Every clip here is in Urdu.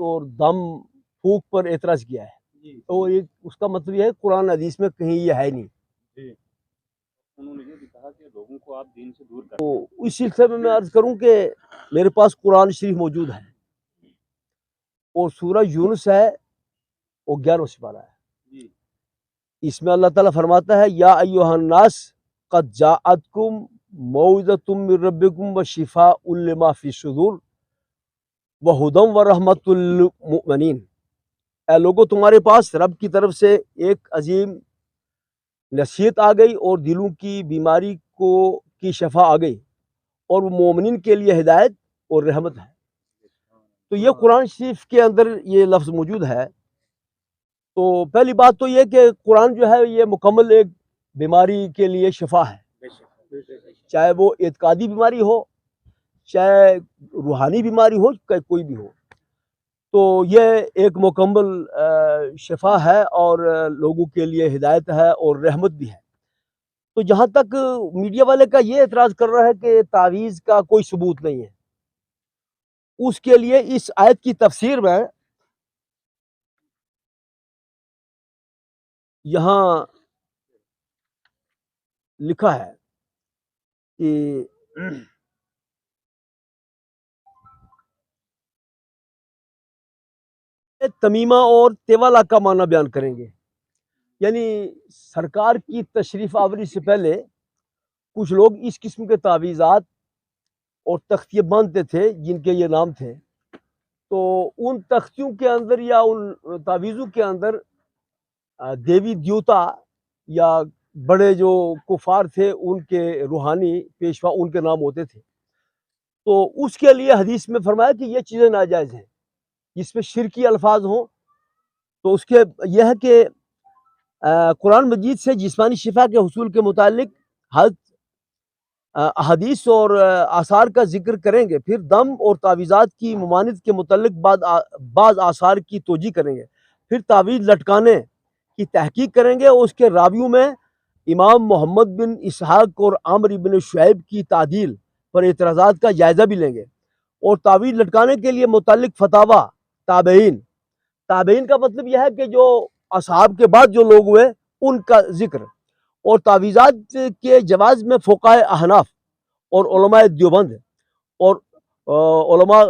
اور دم پھونک پر اعتراض کیا ہے، تو اس کا مطلب یہ ہے قرآن حدیث میں کہیں یہ ہے نہیں۔ انہوں نے یہ بھی کہا کہ لوگوں کو آپ دین سے دور تو اس سلسلے میں عرض کروں کہ میرے پاس قرآن شریف موجود ہے، اور سورہ یونس ہے، وہ 11واں سپارہ ہے۔ اس میں اللہ تعالیٰ فرماتا ہے یا ایھا الناس قد جاءتکم موعظۃ من ربکم وشفاء لما فی الصدور وہدی ورحمۃ للمؤمنین۔ اے لوگوں، تمہارے پاس رب کی طرف سے ایک عظیم نصیحت آ گئی اور دلوں کی بیماری کی شفا آ گئی، اور وہ مومنین کے لیے ہدایت اور رحمت ہے۔ تو یہ قرآن شریف کے اندر یہ لفظ موجود ہے۔ تو پہلی بات تو یہ کہ قرآن جو ہے یہ مکمل ایک بیماری کے لیے شفا ہے، چاہے وہ اعتقادی بیماری ہو، چاہے روحانی بیماری ہو، کوئی بھی ہو، تو یہ ایک مکمل شفا ہے اور لوگوں کے لیے ہدایت ہے اور رحمت بھی ہے۔ تو جہاں تک میڈیا والے کا یہ اعتراض کر رہا ہے کہ تعویذ کا کوئی ثبوت نہیں ہے، اس کے لیے اس آیت کی تفسیر میں یہاں لکھا ہے کہ تمیمہ اور تیوالہ کا معنی بیان کریں گے۔ یعنی سرکار کی تشریف آوری سے پہلے کچھ لوگ اس قسم کے تعویذات اور تختیے باندھتے تھے جن کے یہ نام تھے، تو ان تختیوں کے اندر یا ان تعویذوں کے اندر دیوی دیوتا یا بڑے جو کفار تھے ان کے روحانی پیشوا ان کے نام ہوتے تھے۔ تو اس کے لیے حدیث میں فرمایا کہ یہ چیزیں ناجائز ہیں، جس میں شرکی الفاظ ہوں۔ تو اس کے یہ ہے کہ قرآن مجید سے جسمانی شفا کے حصول کے متعلق احادیث اور آثار کا ذکر کریں گے، پھر دم اور تعویذات کی ممانعت کے متعلق بعض آثار کی توجیہ کریں گے، پھر تعویذ لٹکانے کی تحقیق کریں گے، اور اس کے راویوں میں امام محمد بن اسحاق اور عمرو بن شعیب کی تعدیل پر اعتراضات کا جائزہ بھی لیں گے، اور تعویذ لٹکانے کے لیے متعلق فتاویٰ تابعین کا مطلب یہ ہے کہ جو اصحاب کے بعد جو لوگ ہوئے ان کا ذکر، اور تعویذات کے جواز میں فقہاء احناف اور علماء دیوبند اور علماء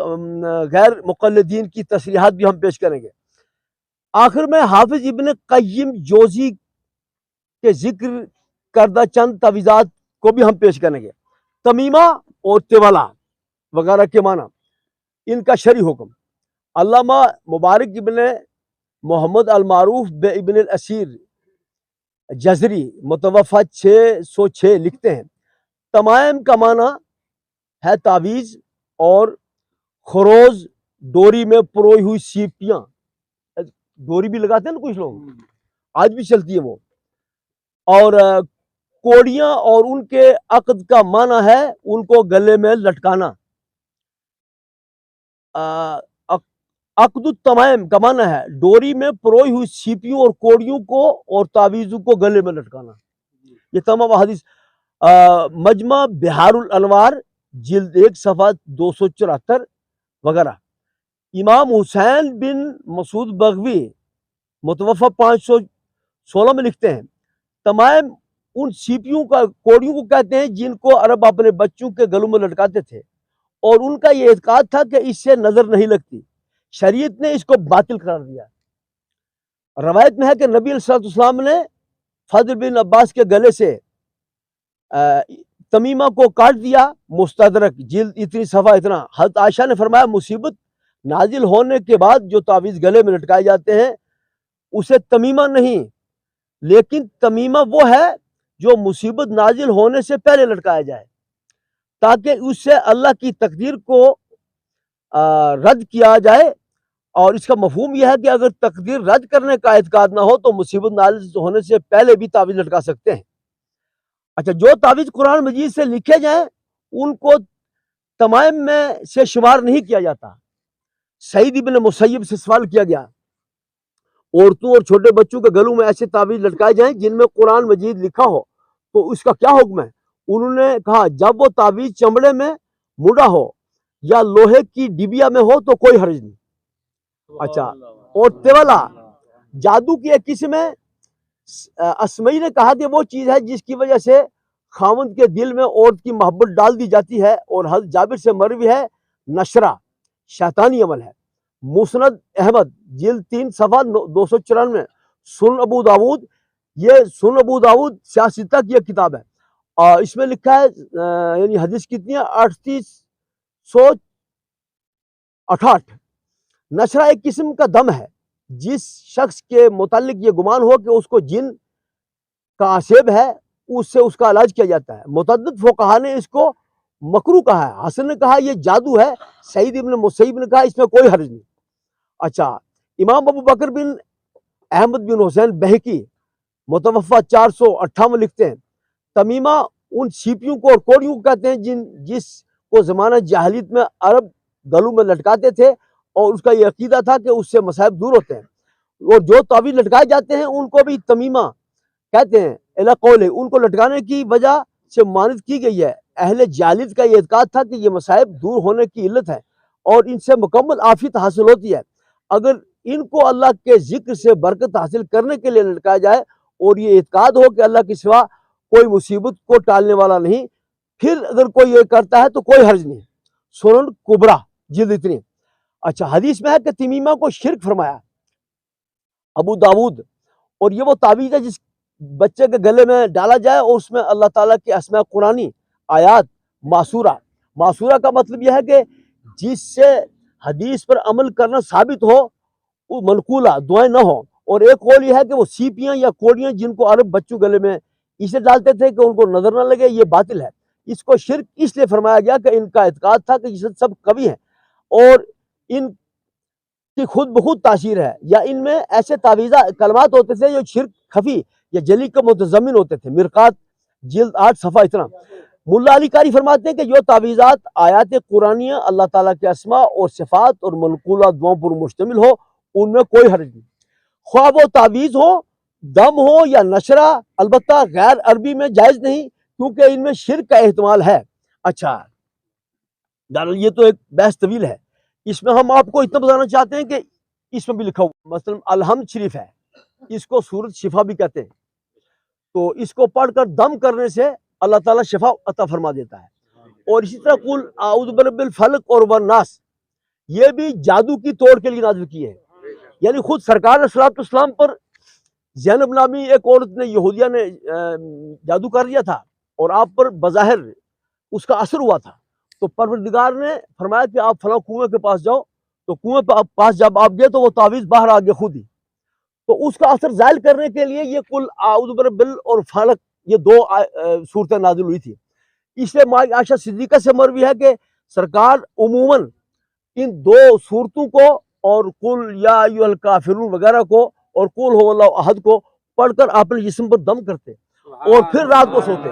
غیر مقلدین کی تصریحات بھی ہم پیش کریں گے۔ آخر میں حافظ ابن قیم جوزی کے ذکر کردہ چند تعویذات کو بھی ہم پیش کریں گے۔ تمیمہ اور تیوالہ وغیرہ کے معنی، ان کا شرعی حکم۔ علامہ مبارک ابن محمد المعروف بے ابن الاسیر جزری متوفہ 606 لکھتے ہیں تمائم کا معنی ہے تعویذ اور خروز، ڈوری میں پروئی ہوئی سیپیاں، ڈوری بھی لگاتے ہیں نا کچھ لوگ، آج بھی چلتی ہے وہ، اور کوڑیاں، اور ان کے عقد کا معنی ہے ان کو گلے میں لٹکانا۔ عقد التمائم کا معنی ہے ڈوری میں پروئی ہوئی سیپیوں اور کوڑیوں کو اور تعویذوں کو گلے میں لٹکانا۔ یہ تمام حدیث مجمع بحار الانوار جلد 1 صفحہ 274 وغیرہ۔ امام حسین بن مسعود بغوی متوفہ 516 میں لکھتے ہیں تمائم ان سیپیوں کا کوڑیوں کو کہتے ہیں جن کو عرب اپنے بچوں کے گلوں میں لٹکاتے تھے، اور ان کا یہ اعتقاد تھا کہ اس سے نظر نہیں لگتی۔ شریعت نے اس کو باطل قرار دیا۔ روایت میں ہے کہ نبی علیہ السلام نے فضل بن عباس کے گلے سے تمیمہ کو کاٹ دیا، مستدرک جلد اتنی صفحہ اتنا۔ حضرت عائشہ نے فرمایا مصیبت نازل ہونے کے بعد جو تعویذ گلے میں لٹکائے جاتے ہیں اسے تمیمہ نہیں، لیکن تمیمہ وہ ہے جو مصیبت نازل ہونے سے پہلے لٹکایا جائے، تاکہ اس سے اللہ کی تقدیر کو رد کیا جائے۔ اور اس کا مفہوم یہ ہے کہ اگر تقدیر رد کرنے کا اعتقاد نہ ہو تو مصیبت نازل ہونے سے پہلے بھی تعویذ لٹکا سکتے ہیں۔ اچھا، جو تعویذ قرآن مجید سے لکھے جائیں ان کو تمائم میں سے شمار نہیں کیا جاتا۔ سعید ابن مسیب سے سوال کیا گیا عورتوں اور چھوٹے بچوں کے گلوں میں ایسے تعویذ لٹکائے جائیں جن میں قرآن مجید لکھا ہو تو اس کا کیا حکم ہے؟ انہوں نے کہا جب وہ تعویذ چمڑے میں مڑا ہو یا لوہے کی ڈبیا میں ہو تو کوئی حرج نہیں۔ اچھا، اور تیولا جادو کی ایک قسم ہے. اسمعی نے کہا کہ وہ چیز ہے جس کی وجہ سے خاوند کے دل میں عورت کی محبت ڈال دی جاتی ہے. اور حضرت جابر سے مروی ہے نشرہ شیطانی عمل ہے. مسند احمد جلد 3 صفحہ 294. سنن ابو داود، یہ سنن ابو داود سیاستہ کی ایک کتاب ہے، اور اس میں لکھا ہے یعنی حدیث کتنی ہے 3868. نشرہ ایک قسم کا دم ہے. جس شخص کے متعلق یہ گمان ہو کہ اس کو جن کا عصیب ہے، اس سے اس کا علاج کیا جاتا ہے. متعدد فقہا نے اس کو مکروہ کہا ہے. حسن نے کہا یہ جادو ہے. سعید ابن مسیب نے کہا اس میں کوئی حرج نہیں. اچھا، امام ابو بکر بن احمد بن حسین بہقی متوفہ 458 لکھتے ہیں تمیمہ ان سیپیوں کو اور کوڑیوں کو کہتے ہیں جس کو زمانہ جاہلیت میں عرب گلوں میں لٹکاتے تھے، اور اس کا یہ عقیدہ تھا کہ اس سے مصائب دور ہوتے ہیں. اور جو تعویذ لٹکائے جاتے ہیں ان کو بھی تمیمہ کہتے ہیں. الا قول، ان کو لٹکانے کی وجہ سے ممانعت کی گئی ہے. اہل جاہلیت کا یہ اعتقاد تھا کہ یہ مصائب دور ہونے کی علت ہے اور ان سے مکمل عافیت حاصل ہوتی ہے. اگر ان کو اللہ کے ذکر سے برکت حاصل کرنے کے لیے لٹکایا جائے اور یہ اعتقاد ہو کہ اللہ کے سوا کوئی مصیبت کو ٹالنے والا نہیں، پھر اگر کوئی یہ کرتا ہے تو کوئی حرج نہیں. سنن کبریٰ جلد اتنی. اچھا، حدیث میں ہے کہ تمیمہ کو شرک فرمایا ابو داود. اور یہ وہ تعویذ ہے جس بچے کے گلے میں ڈالا جائے اور اس میں اللہ تعالیٰ کے اسماء قرآنی آیات معصورہ کا مطلب یہ ہے کہ جس سے حدیث پر عمل کرنا ثابت ہو، وہ منقولہ دعائیں نہ ہو. اور ایک قول یہ ہے کہ وہ سیپیاں یا کوڑیاں جن کو عرب بچوں گلے میں اسے ڈالتے تھے کہ ان کو نظر نہ لگے، یہ باطل ہے. اس کو شرک اس لیے فرمایا گیا کہ ان کا اعتقاد تھا کہ یہ سب قوی ہیں اور ان کی خود بخود تاثیر ہے، یا ان میں ایسے تعویذہ کلمات ہوتے تھے جو شرک خفی یا جلی کا متضمن ہوتے تھے. مرقات جلد 8 صفحہ اتنا. ملا علی قاری فرماتے ہیں کہ جو تعویذات آیات قرآنیہ اللہ تعالیٰ کے اسماء اور صفات اور منقولہ دعاؤں پر مشتمل ہو ان میں کوئی حرج نہیں، خواہ وہ تعویذ ہو، دم ہو یا نشرہ. البتہ غیر عربی میں جائز نہیں کیونکہ ان میں شرک کا احتمال ہے. اچھا، یہ تو ایک بحث طویل ہے. اس میں ہم آپ کو اتنا بتانا چاہتے ہیں کہ اس میں بھی لکھا ہوا مثلا الحمد شریف ہے، اس کو سورۃ شفا بھی کہتے ہیں. تو اس کو پڑھ کر دم کرنے سے اللہ تعالیٰ شفا عطا فرما دیتا ہے. اور اسی طرح قل اعوذ برب الفلق اور والناس، یہ بھی جادو کی توڑ کے لیے نازل کی ہے. یعنی خود سرکار علیہ الصلوۃ والسلام پر زینب نامی ایک عورت نے، یہودیہ نے جادو کر دیا تھا اور آپ پر بظاہر اس کا اثر ہوا تھا. تو پروردگار نے فرمایا کہ آپ فلاں کنویں کے پاس جاؤ. تو کنویں کے پاس جب آپ گئے تو وہ تعویذ باہر آ گیا خود ہی. تو اس کا اثر زائل کرنے کے لیے یہ قل اعوذ برب اور فلق، یہ 2 صورتیں نازل ہوئی تھی. اس لیے ماں عائشہ صدیقہ سے مروی ہے کہ سرکار عموماً ان 2 صورتوں کو اور قل یا ایھا الکافرون وغیرہ کو اور قل ھو اللہ احد کو پڑھ کر اپنے جسم پر دم کرتے اور پھر رات کو سوتے.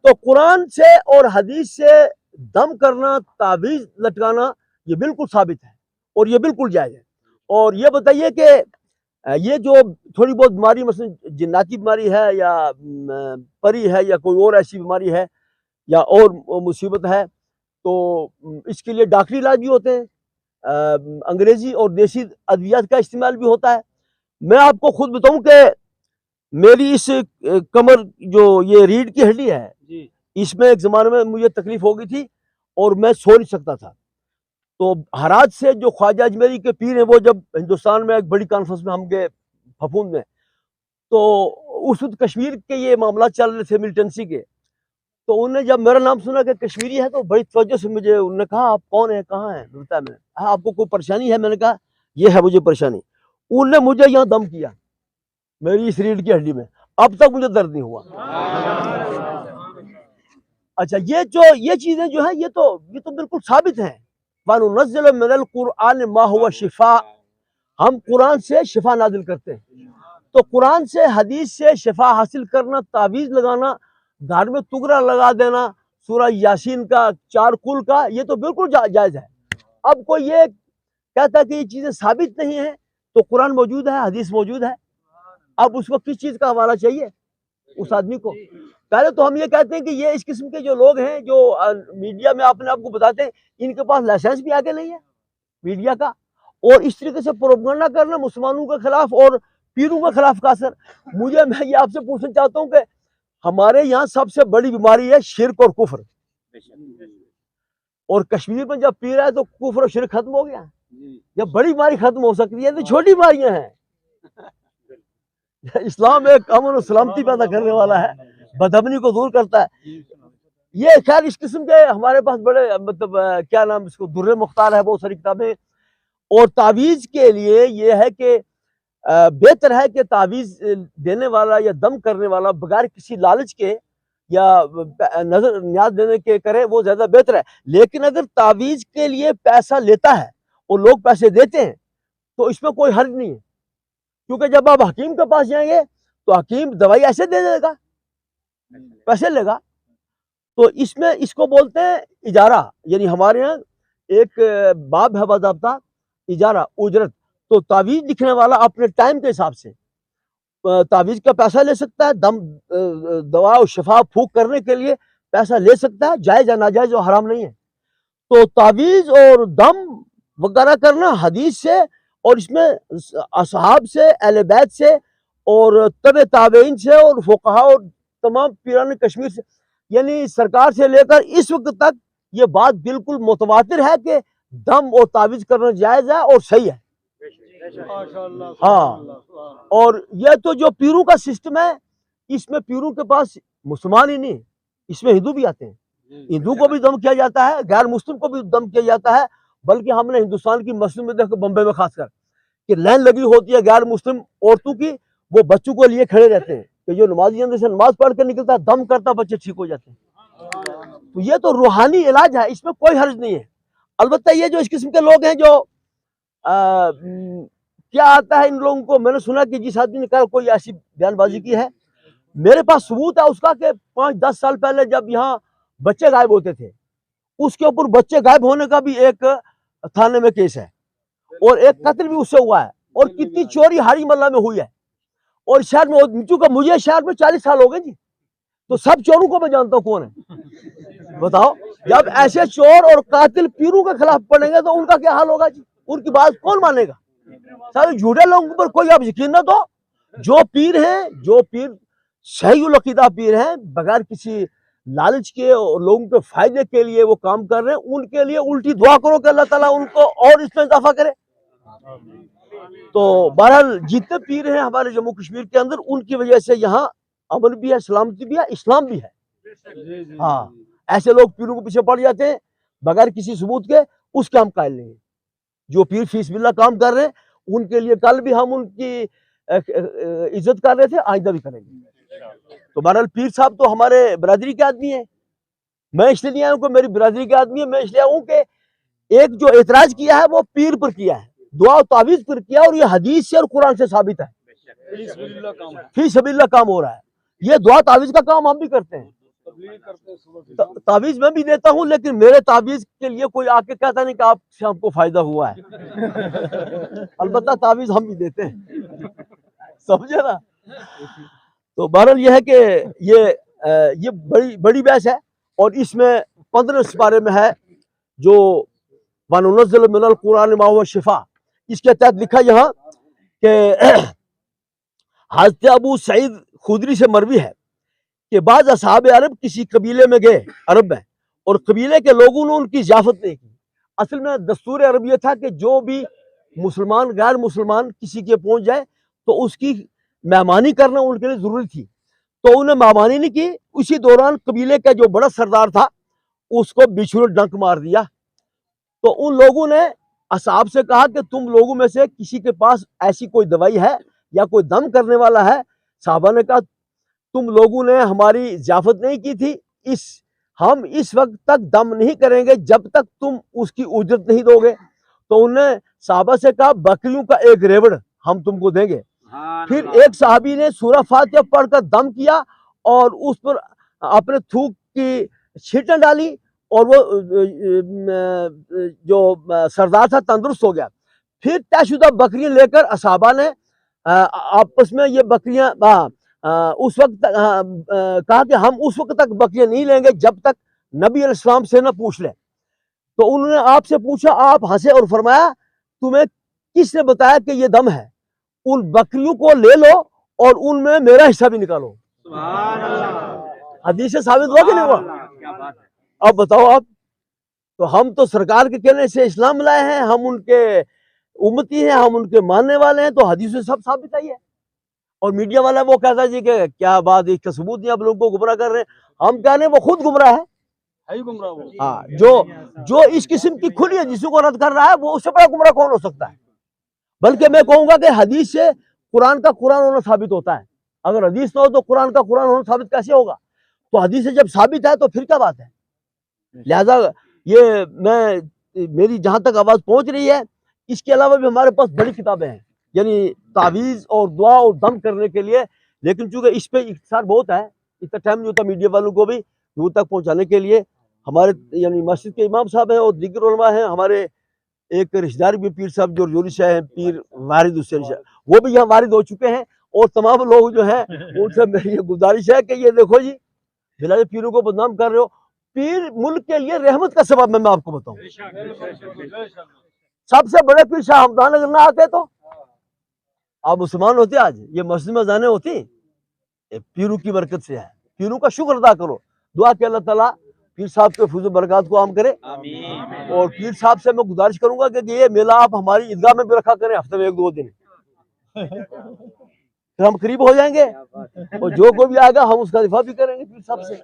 تو قرآن سے اور حدیث سے دم کرنا، تعویذ لٹکانا، یہ بالکل ثابت ہے اور یہ بالکل جائز ہے. اور یہ بتائیے کہ یہ جو تھوڑی بہت بیماری مثلا جناتی بیماری ہے یا پری ہے یا کوئی اور ایسی بیماری ہے یا اور مصیبت ہے، تو اس کے لیے ڈاکٹری علاج بھی ہوتے ہیں، انگریزی اور دیسی ادویات کا استعمال بھی ہوتا ہے. میں آپ کو خود بتاؤں کہ میری اس کمر جو یہ ریڑھ کی ہڈی ہے، اس میں ایک زمانے میں مجھے تکلیف ہو گئی تھی اور میں سو نہیں سکتا تھا. تو ہرات سے جو خواجہ اجمیری کے پیر ہیں، وہ جب ہندوستان میں ایک بڑی کانفرنس میں ہم گئے پھپھوند میں، تو اس وقت کشمیر کے یہ معاملات چل رہے تھے ملٹنسی کے. تو انہوں نے جب میرا نام سنا کہ کشمیری ہے تو بڑی توجہ سے مجھے انہوں نے کہا آپ کون ہیں، کہاں ہیں؟ بتایا میں نے. آپ کو کوئی پریشانی ہے؟ میں نے کہا یہ ہے مجھے پریشانی. انہوں نے مجھے یہاں دم کیا میری اس ریڑھ کی ہڈی میں، اب تک مجھے درد نہیں ہوا. اچھا، یہ چیزیں جو ہیں یہ تو بالکل ثابت ہیں. وَنُنَزِّلُ مِنَ الْقُرْآنِ مَا هُوَ شِفَاء، ہم قرآن سے شفا نازل کرتے ہیں. تو قرآن سے، حدیث سے شفا حاصل کرنا، تعویذ لگانا، گھر میں تگرا لگا دینا سورہ یاسین کا، 4 کل کا، یہ تو بالکل جائز ہے. اب کوئی یہ کہتا ہے کہ یہ چیزیں ثابت نہیں ہیں، تو قرآن موجود ہے، حدیث موجود ہے. اب اس کو کس چیز کا حوالہ چاہیے اس آدمی کو؟ پہلے تو ہم یہ کہتے ہیں کہ یہ اس قسم کے جو لوگ ہیں جو میڈیا میں اپنے آپ کو بتاتے ہیں، ان کے پاس لائسنس بھی آگے نہیں ہے میڈیا کا، اور اس طریقے سے پروپیگنڈا کرنا مسلمانوں کے خلاف اور پیروں کے خلاف کا اثر. میں یہ آپ سے پوچھنا چاہتا ہوں کہ ہمارے یہاں سب سے بڑی بیماری ہے شرک اور کفر, اور کشمیر میں جب پیر ہے تو کفر اور شرک ختم ہو گیا. جب بڑی بیماری ختم ہو سکتی ہے تو چھوٹی بیماریاں ہیں. اسلام ایک امن و سلامتی پیدا کرنے والا ہے, بدامنی کو دور کرتا ہے. یہ خیر اس قسم کے ہمارے پاس بڑے مطلب کیا نام اس کو در مختار ہے, بہت ساری کتابیں. اور تعویذ کے لیے یہ ہے کہ بہتر ہے کہ تعویذ دینے والا یا دم کرنے والا بغیر کسی لالچ کے یا نظر نیاز دینے کے کرے, وہ زیادہ بہتر ہے. لیکن اگر تعویذ کے لیے پیسہ لیتا ہے اور لوگ پیسے دیتے ہیں تو اس میں کوئی حرج نہیں ہے, کیونکہ جب آپ حکیم کے پاس جائیں گے تو حکیم دوائی ایسے دے دے گا, پیسے لے گا. تو اس میں اس کو بولتے ہیں اجارہ, یعنی ہمارے یہاں ایک باب ہے باضابطہ اجارہ, اجرت. تو تعویذ لکھنے والا اپنے ٹائم کے حساب سے تعویذ کا پیسہ لے سکتا ہے, دم دوا و شفا پھونک کرنے کے لیے پیسہ لے سکتا ہے, جائز یا ناجائز و حرام نہیں ہے. تو تعویذ اور دم وغیرہ کرنا حدیث سے اور اس میں اصحاب سے, اہل بیت سے اور تبع تابعین سے اور فقہاء اور تمام پیران کشمیر سے, یعنی سرکار سے لے کر اس وقت تک یہ بات بالکل متواتر ہے کہ دم اور تعویذ کرنا جائز ہے اور صحیح ہے. ہاں, اور یہ تو جو پیروں کا سسٹم ہے, اس میں پیروں کے پاس مسلمان ہی نہیں, اس میں ہندو بھی آتے ہیں. ہندو کو بھی دم کیا جاتا ہے, غیر مسلم کو بھی دم کیا جاتا ہے. بلکہ ہم نے ہندوستان کی مسجد میں دیکھا, بمبئی میں خاص کر, کہ لائن لگی ہوتی ہے غیر مسلم عورتوں کی, وہ بچوں کو لیے کھڑے رہتے ہیں کہ جو نمازی اندر سے نماز پڑھ کے نکلتا ہے دم کرتا بچے ٹھیک ہو جاتے ہیں. تو یہ تو روحانی علاج ہے, اس میں کوئی حرج نہیں ہے. البتہ یہ جو اس قسم کے لوگ ہیں جو کیا آتا ہے ان لوگوں کو, میں نے سنا کہ جس آدمی نے کہا کوئی ایسی بیان بازی کی ہے, میرے پاس ثبوت ہے اس کا کہ 5-10 سال پہلے جب یہاں بچے غائب ہوتے تھے, اس کے اوپر بچے غائب ہونے کا بھی ایک تھانے میں کیس ہے, اور ایک قتل بھی اس سے ہوا ہے, اور کتنی چوری ہاری محلہ میں ہوئی ہے. اور شہر میں, چونکہ مجھے شہر میں 40 سال ہو گئے جی, تو سب چوروں کو میں جانتا ہوں کون ہے. بتاؤ, جب ایسے چور اور قاتل پیروں کے خلاف پڑیں گے تو ان کا کیا حال ہوگا جی, ان کی بات کون مانے گا. سارے جھوٹے لوگوں پر کوئی آپ یقین نہ دو. جو پیر ہیں, جو پیر صحیح العقیدہ پیر ہیں, بغیر کسی لالچ کے اور لوگوں کے فائدے کے لیے وہ کام کر رہے ہیں, ان کے لیے الٹی دعا کرو کہ اللہ تعالیٰ ان کو اور اس میں اضافہ کرے. تو بہرحال جتنے پیر ہیں ہمارے جموں کشمیر کے اندر, ان کی وجہ سے یہاں امن بھی ہے, سلامتی بھی ہے, اسلام بھی ہے. ہاں, ایسے لوگ پیروں کو پیچھے پڑ جاتے ہیں بغیر کسی ثبوت کے, اس کے ہم قائل نہیں ہیں. جو پیر فی سبیل اللہ کام کر رہے ہیں ان کے لیے کل بھی ہم ان کی عزت کر رہے تھے, آئندہ بھی کریں گے. تو بہرحال پیر صاحب تو ہمارے برادری کے آدمی ہیں. میں اس لیے نہیں آیا ہوں کہ میری برادری کے آدمی ہے, میں اس لیے آیا ہوں کہ ایک جو اعتراض کیا ہے وہ پیر پر کیا ہے, دعا و تعویذ پر کیا, اور یہ حدیث سے اور قرآن سے ثابت ہے. فی سبیل اللہ کام ہو رہا ہے. یہ دعا تعویذ کا کام ہم بھی کرتے ہیں, تعویذ میں بھی دیتا ہوں, لیکن میرے تعویذ کے لیے کوئی آ کے کہتا نہیں کہ آپ سے ہم کو فائدہ ہوا ہے. البتہ تعویذ ہم بھی دیتے ہیں, سمجھے نا. تو بہرحال یہ ہے کہ یہ بڑی بحث ہے, اور اس میں 15 سپارے میں ہے جو وَنُنَزِّلُ مِنَ الْقُرْآنِ مَا هُوَ شِفَاء. اس کے تحت لکھا یہاں کہ حضرت ابو سعید خدری سے مروی ہے کہ بعض اصحاب عرب کسی قبیلے میں گئے عرب میں, اور قبیلے کے لوگوں نے ان کی ضیافت نہیں کی. اصل میں دستور عرب یہ تھا کہ جو بھی مسلمان غیر مسلمان کسی کے پہنچ جائے تو اس کی مہمانی کرنا ان کے لیے ضروری تھی. تو انہیں مہمانی نہیں کی. اسی دوران قبیلے کا جو بڑا سردار تھا اس کو بچھو نے ڈنک مار دیا. تو ان لوگوں نے اصحاب سے کہا کہ تم لوگوں میں سے کسی کے پاس ایسی کوئی دوائی ہے یا کوئی دم کرنے والا ہے. صحابہ نے کہا تم لوگوں نے ہماری ضیافت نہیں کی تھی, ہم اس وقت تک دم نہیں کریں گے جب تک تم اس کی اجرت نہیں دو گے. تو انہوں نے صحابہ سے کہا بکریوں کا ایک ریوڑ ہم تم کو دیں گے. پھر ایک صحابی نے سورہ فاتحہ پڑھ کر دم کیا اور اس پر اپنے تھوک کی چھینٹیں ڈالی, اور وہ جو سردار تھا تندرست ہو گیا. پھر طے شدہ بکریاں لے کر صحابہ نے آپس میں یہ بکریاں اس وقت کہا کہ ہم اس وقت تک بکریاں نہیں لیں گے جب تک نبی علیہ السلام سے نہ پوچھ لیں. تو انہوں نے آپ سے پوچھا, آپ ہنسے اور فرمایا تمہیں کس نے بتایا کہ یہ دم ہے؟ ان بکریوں کو لے لو اور ان میں میرا حصہ بھی نکالو. حدیث سے ثابت ہوا کہ نہیں ہوا؟ اب بتاؤ آپ. تو ہم تو سرکار کے کہنے سے اسلام لائے ہیں, ہم ان کے امتی ہیں, ہم ان کے ماننے والے ہیں, تو حدیث سے سب ثابت آئی ہے. اور میڈیا والا وہ کہتا ہے جی کہ کیا بات, اس کا ثبوت نہیں, آپ لوگوں کو گمراہ کر رہے ہیں. ہم کہہ رہے ہیں وہ خود گمراہ ہے. ہاں, جو اس قسم کی کھلی حدیث کو رد کر رہا ہے وہ اس سے بڑا گمراہ کون ہو سکتا ہے؟ بلکہ میں کہوں گا کہ حدیث سے قرآن کا قرآن ہونا ثابت ہوتا ہے. اگر حدیث نہ ہو تو قرآن کا قرآن ہونا ثابت کیسے ہوگا؟ تو حدیث سے جب ثابت ہے تو پھر کیا بات ہے؟ لہذا یہ میری جہاں تک آواز پہنچ رہی ہے, اس کے علاوہ بھی ہمارے پاس بڑی کتابیں ہیں, یعنی تعویذ اور دعا اور دم کرنے کے لیے. لیکن چونکہ اس پہ اختصار بہت ہے, اتنا ٹائم نہیں ہوتا میڈیا والوں کو بھی دور تک پہنچانے کے لیے. ہمارے یعنی مسجد کے امام صاحب ہیں اور دیگر علماء ہیں, ہمارے ایک رشتہ دار بھی پیر صاحب جو جوری شاہ ہیں, پیر وارد حسین شاہ, وہ بھی یہاں وارد ہو چکے ہیں. اور تمام لوگ جو ہیں ان سے میری یہ گزارش ہے کہ یہ دیکھو جی, بلال پیروں کو بدنام کر رہے ہو. پیر ملک کے لیے رحمت کا سبب میں آپ کو بتاؤں, سب سے بڑے پیر شاہ ہمدان اگر نہ آتے تو آپ مسلمان ہوتے. آج یہ مسجد میں اذانیں ہوتی پیروں کی برکت سے ہے. پیروں کا شکر ادا کرو, دعا کہ اللہ تعالیٰ پیر صاحب کے فضل و برکات کو عام کرے. اور پیر صاحب سے میں گزارش کروں گا کہ یہ میلہ آپ ہماری عیدگاہ میں بھی رکھا کریں, ہفتے میں 1-2 دن, پھر ہم قریب ہو جائیں گے. اور جو کوئی بھی آئے گا ہم اس کا دفاع بھی کریں گے پیر صاحب سے.